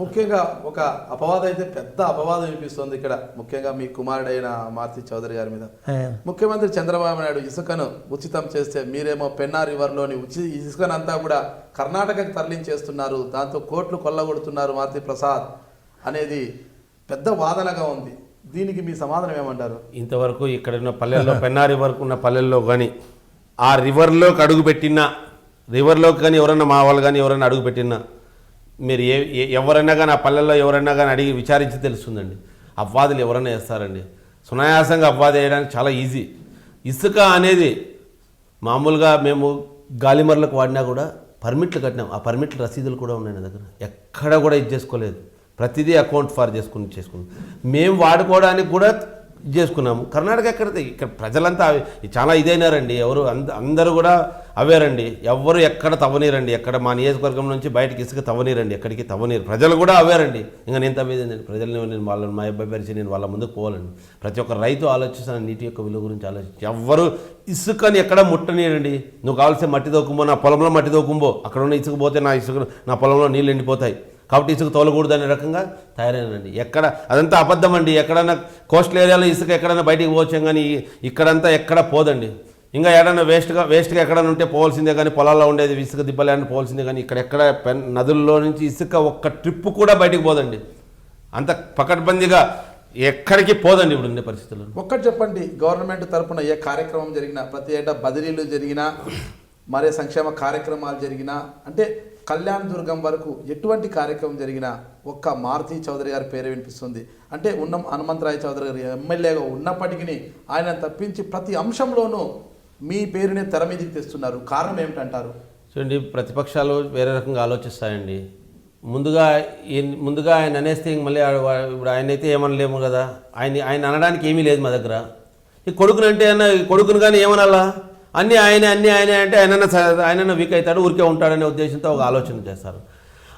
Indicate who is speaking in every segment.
Speaker 1: ముఖ్యంగా ఒక అపవాదం అయితే పెద్ద అపవాదం వినిపిస్తుంది ఇక్కడ, ముఖ్యంగా మీ కుమారుడైన మారుతి చౌదరి గారి మీద. ముఖ్యమంత్రి చంద్రబాబు నాయుడు ఇసుకను ఉచితం చేస్తే మీరేమో పెన్నా రివర్లోని ఇసుకనంతా కూడా కర్ణాటకకు తరలించేస్తున్నారు, దాంతో కోట్లు కొల్లగొడుతున్నారు మారుతి ప్రసాద్ అనేది పెద్ద వాదనగా ఉంది. దీనికి మీ సమాధానం ఏమంటారు?
Speaker 2: ఇంతవరకు ఇక్కడ ఉన్న పల్లెల్లో పెన్నా రివర్కు ఉన్న పల్లెల్లో కానీ ఆ రివర్లోకి అడుగుపెట్టిన రివర్లోకి కానీ ఎవరన్నా మా వాళ్ళు కానీ ఎవరైనా అడుగుపెట్టినా మీరు ఎవరైనా కానీ ఆ పల్లెల్లో ఎవరైనా కానీ అడిగి విచారించి తెలుస్తుందండి. అపవాదులు ఎవరైనా వేస్తారండి, సునాయాసంగా అపవాదు వేయడానికి చాలా ఈజీ. ఇసుక అనేది మామూలుగా మేము గాలిమర్లకు వాడినా కూడా పర్మిట్లు కట్టినాం, ఆ పర్మిట్ల రసీదులు కూడా ఉన్నాయి నా దగ్గర, ఎక్కడ కూడా ఇది చేసుకోలేదు, ప్రతిదీ అకౌంట్ ఫార్ చేసుకున్నాం. మేము వాడుకోవడానికి కూడా చేసుకున్నాము. కర్ణాటక ఇక్కడ ప్రజలంతా చాలా ఇదైనారండి, ఎవరు అందరూ కూడా అవేరండి, ఎవరు ఎక్కడ తవ్వనీరండి, ఎక్కడ మా నియోజకవర్గం నుంచి బయటకి ఇసుక తవ్వనీరండి, ఎక్కడికి తవ్వనీరు, ప్రజలు కూడా అవేరండి. ఇంకా నేను తవ్వేదండి ప్రజల్ని, నేను వాళ్ళని మా అబ్బాయి పరిచి నేను వాళ్ళ ముందుకు పోవాలండి. ప్రతి ఒక్క రైతు ఆలోచిస్తాను, నీటి యొక్క విలువ గురించి ఆలోచించి ఎవ్వరు ఇసుకని ఎక్కడ ముట్టనీరండి. నువ్వు కావాల్సిన మట్టి తోకుంబో, నా పొలంలో మట్టి తోకుంబో, అక్కడ ఉన్న ఇసుక పోతే నా ఇసుక నా పొలంలో నీళ్ళు ఎండిపోతాయి కాబట్టి ఇసుక తోలకూడదు అనే రకంగా తయారైనండి. ఎక్కడ అదంతా అబద్ధం అండి. ఎక్కడన్నా కోస్టల్ ఏరియాలో ఇసుక ఎక్కడన్నా బయటికి పోవచ్చాం కానీ ఇక్కడంతా ఎక్కడ పోదండి. ఇంకా ఏడన్నా వేస్ట్గా ఎక్కడన్నా ఉంటే పోవాల్సిందే కానీ, పొలాల్లో ఉండేది ఇసుక దిబ్బలేని పోవాల్సిందే కానీ, ఇక్కడ నదుల్లో నుంచి ఇసుక ఒక్క ట్రిప్ కూడా బయటికి పోదండి. అంత పకడ్బందీగా ఎక్కడికి పోదండి ఇప్పుడు ఉండే పరిస్థితుల్లో.
Speaker 1: ఒక్కటి చెప్పండి, గవర్నమెంట్ తరఫున ఏ కార్యక్రమం జరిగినా, ప్రతి ఏటా బదిలీలు జరిగినా, మరే సంక్షేమ కార్యక్రమాలు జరిగినా, అంటే కళ్యాణ్ దుర్గం వరకు ఎటువంటి కార్యక్రమం జరిగినా ఒక్క మారుతి చౌదరి గారి పేరు వినిపిస్తుంది. అంటే హనుమంతరాయ చౌదరి గారు ఎమ్మెల్యేగా ఉన్నప్పటికీ ఆయన తప్పించి ప్రతి అంశంలోనూ మీ పేరునే తెర మీదకి తెస్తున్నారు. కారణం ఏమిటంటారు?
Speaker 2: చూడండి, ప్రతిపక్షాలు వేరే రకంగా ఆలోచిస్తాయండి. ముందుగా ఆయన అనేస్తే మళ్ళీ ఇప్పుడు ఆయన అయితే ఏమనలేము కదా, ఆయన అనడానికి ఏమీ లేదు మా దగ్గర. ఈ కొడుకుని అంటే కొడుకుని కానీ ఏమనాలా, అన్నీ ఆయనే అంటే ఆయనన్నా వీక్ అవుతాడు, ఊరికే ఉంటాడనే ఉద్దేశంతో ఒక ఆలోచన చేస్తారు.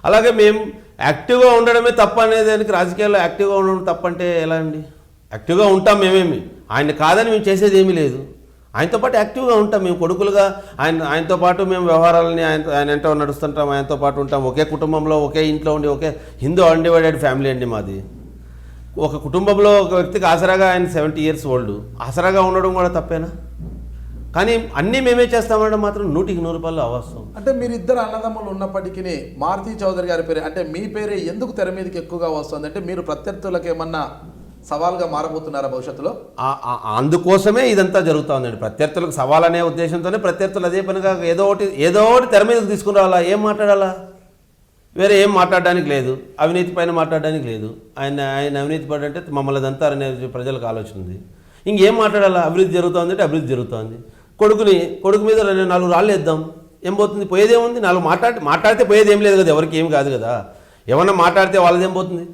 Speaker 2: అలాగే మేము యాక్టివ్గా ఉండడమే తప్ప అనేదానికి, రాజకీయాల్లో యాక్టివ్గా ఉండడం తప్పంటే ఎలా అండి? యాక్టివ్గా ఉంటాం మేమేమి, ఆయన కాదని మేము చేసేది ఏమీ లేదు. ఆయనతో పాటు యాక్టివ్గా ఉంటాం మేము కొడుకులుగా, ఆయనతో పాటు మేము వ్యవహారాలని ఆయన ఎంతో నడుస్తుంటాం, ఆయనతో పాటు ఉంటాం. ఒకే కుటుంబంలో ఒకే ఇంట్లో ఉండి ఒకే హిందూ అన్డివైడెడ్ ఫ్యామిలీ అండి మాది. ఒక కుటుంబంలో ఒక వ్యక్తికి ఆసరాగా ఆయన 70 years ఓల్డ్, ఆసరాగా ఉండడం కూడా తప్పేనా? కానీ అన్నీ మేమే చేస్తామనడం మాత్రం 100% అవాస్తవం.
Speaker 1: అంటే మీరిద్దరు అన్నదమ్ములు ఉన్నప్పటికీ మారుతి చౌదరి గారి పేరు, అంటే మీ పేరే ఎందుకు తెర మీదకి ఎక్కువగా వస్తుంది? అంటే మీరు ప్రత్యర్థులకు ఏమన్నా సవాల్గా మారబోతున్నారా భవిష్యత్తులో?
Speaker 2: అందుకోసమే ఇదంతా జరుగుతుందండి. ప్రత్యర్థులకు సవాల్ అనే ఉద్దేశంతోనే ప్రత్యర్థులు అదే పనిగా ఏదో ఒకటి తెర మీదకి తీసుకుని రావాలా, ఏం మాట్లాడాలా, వేరే ఏం మాట్లాడడానికి లేదు, అవినీతి పైన మాట్లాడడానికి లేదు. ఆయన అవినీతి పడంటే మమ్మల్ని దంతారు అనే ప్రజలకు ఆలోచన ఉంది. ఇంకేం మాట్లాడాలా? అభివృద్ధి జరుగుతుంది అంటే అభివృద్ధి జరుగుతుంది. కొడుకు మీద 4 రాళ్ళు వేద్దాం, ఏం పోతుంది? పోయేదేముంది? 4 మాట్లాడితే పోయేది ఏం లేదు కదా, ఎవరికి ఏం కాదు కదా. ఏమన్నా మాట్లాడితే వాళ్ళదేం పోతుంది?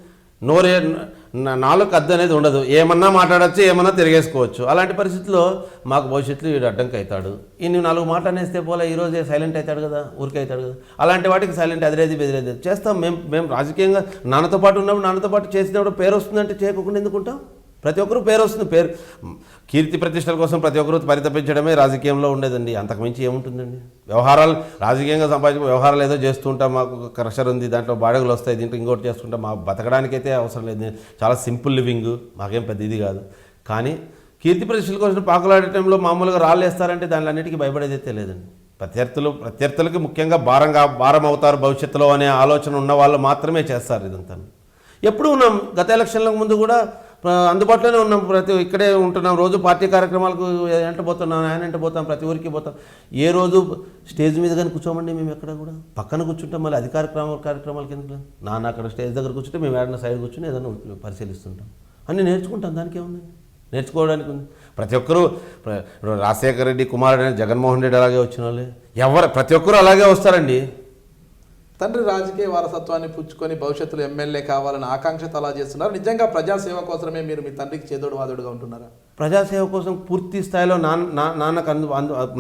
Speaker 2: నాలుగు అద్దు అనేది ఉండదు, ఏమన్నా మాట్లాడచ్చు, ఏమన్నా తిరిగేసుకోవచ్చు. అలాంటి పరిస్థితుల్లో మాకు భవిష్యత్తులో వీడు అడ్డంకి అవుతాడు. ఇన్ని 4 మాటలు అనేస్తే పోలే ఈరోజే సైలెంట్ అవుతాడు కదా, ఊరికి అవుతాడు కదా. అలాంటి వాటికి సైలెంట్ అదిరేది బెదిరేది చేస్తాం. మేము రాజకీయంగా నాన్నతో పాటు ఉన్నప్పుడు, నాన్నతో పాటు చేసినప్పుడు పేరు వస్తుందంటే చేయకుండా ఎందుకుంటాం? ప్రతి ఒక్కరూ పేరు వస్తుంది. పేరు కీర్తి ప్రతిష్టల కోసం ప్రతి ఒక్కరూ పరితపించడమే రాజకీయంలో ఉండేదండి. అంతకుమించి ఏముంటుందండి? వ్యవహారాలు రాజకీయంగా సంపాదించే వ్యవహారాలు ఏదో చేస్తూ ఉంటాం, మాకు క్రషర్ ఉంది, దాంట్లో బాడగులు వస్తాయి, దీంట్లో ఇంకోటి చేస్తుంటాం. మా బతకడానికైతే అవసరం లేదు, చాలా సింపుల్ లివింగ్, మాకేం పెద్ద ఇది కాదు. కానీ కీర్తి ప్రతిష్టల కోసం పాకులాడే టైంలో మామూలుగా రాళ్ళు వేస్తారంటే దానిలో అన్నిటికీ భయపడేదైతే లేదండి. ప్రత్యర్థులకి ముఖ్యంగా భారం అవుతారు భవిష్యత్తులో అనే ఆలోచన ఉన్న వాళ్ళు మాత్రమే చేస్తారు ఇదంతా. ఎప్పుడు ఉన్నాం, గత ఎలక్షన్లకు ముందు కూడా అందుబాటులోనే ఉన్నాం, ఇక్కడే ఉంటున్నాం, రోజు పార్టీ కార్యక్రమాలకు ఎంట పోతున్నాం, ఆయన ఎంట పోతాం, ప్రతి ఊరికి పోతాం. ఏ రోజు స్టేజ్ మీద కానీ కూర్చోమండి, మేము ఎక్కడ కూడా పక్కన కూర్చుంటాం. మళ్ళీ అది కార్యక్రమాల కింద నాన్న అక్కడ స్టేజ్ దగ్గర కూర్చుంటే మేము ఏదైనా సైడ్ కూర్చుని ఏదైనా పరిశీలిస్తుంటాం. అన్నీ నేర్చుకుంటాం, దానికి ఏముంది, నేర్చుకోవడానికి ఉంది. ప్రతి ఒక్కరూ రాజశేఖర రెడ్డి కుమారుడు జగన్మోహన్ రెడ్డి అలాగే వచ్చిన వాళ్ళే, ప్రతి ఒక్కరూ అలాగే వస్తారండి.
Speaker 1: తండ్రి రాజకీయ వారసత్వాన్ని పుచ్చుకొని భవిష్యత్తులో ఎమ్మెల్యే కావాలని ఆకాంక్షత అలా చేస్తున్నారు. నిజంగా ప్రజాసేవ కోసమే మీరు మీ తండ్రికి చేదోడు వాదోడుగా ఉంటున్నారా?
Speaker 2: ప్రజాసేవ కోసం పూర్తి స్థాయిలో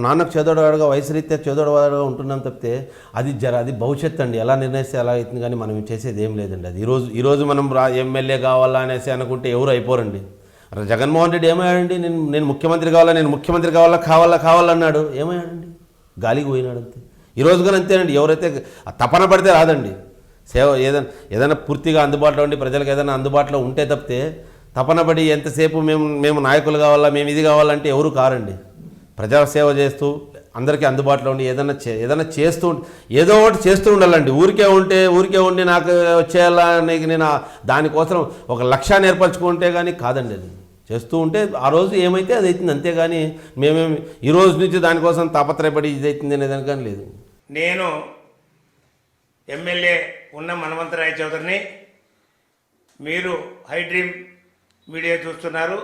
Speaker 2: నాన్నకు చేదోడుగా వయసురీత్యా చేదోడుగా ఉంటున్నాం తప్పితే అది భవిష్యత్తు అండి, ఎలా నిర్ణయిస్తే ఎలా అవుతుంది. కానీ మనం చేసేది ఏం లేదండి. అది ఈరోజు మనం ఎమ్మెల్యే కావాలా అనేసి అనుకుంటే ఎవరు అయిపోరండి. జగన్మోహన్ రెడ్డి ఏమయ్యాడండి? నేను ముఖ్యమంత్రి కావాలన్నాడు, ఏమయ్యాడండి? గాలికి పోయినాడు అంతే. ఈరోజు కానీ అంతేనండి. ఎవరైతే తపన పడితే రాదండి. సేవ ఏదైనా పూర్తిగా అందుబాటులో ఉండి ప్రజలకు ఏదైనా అందుబాటులో ఉంటే తప్పితే తపనబడి ఎంతసేపు మేము నాయకులు కావాలా, మేము ఇది కావాలంటే ఎవరు కారండి. ప్రజాసేవ చేస్తూ అందరికీ అందుబాటులో ఉండి ఏదైనా చేస్తూ ఏదో ఒకటి చేస్తూ ఉండాలండి. ఊరికే ఉండి నాకు వచ్చేయాలా నేను దానికోసం ఒక లక్ష్యాన్ని ఏర్పరచుకుంటే కానీ కాదండి. అది చేస్తూ ఉంటే ఆ రోజు ఏమైతే అది అవుతుంది, అంతేగాని మేమేమి ఈ రోజు నుంచి దానికోసం తాపత్రయపడి ఇది అవుతుంది అనేదాని కానీ లేదు.
Speaker 3: నేను ఎమ్మెల్యే ఉన్న మనవంతరాయ చౌదరిని, మీరు హై డ్రీమ్ మీడియా చూస్తున్నారు.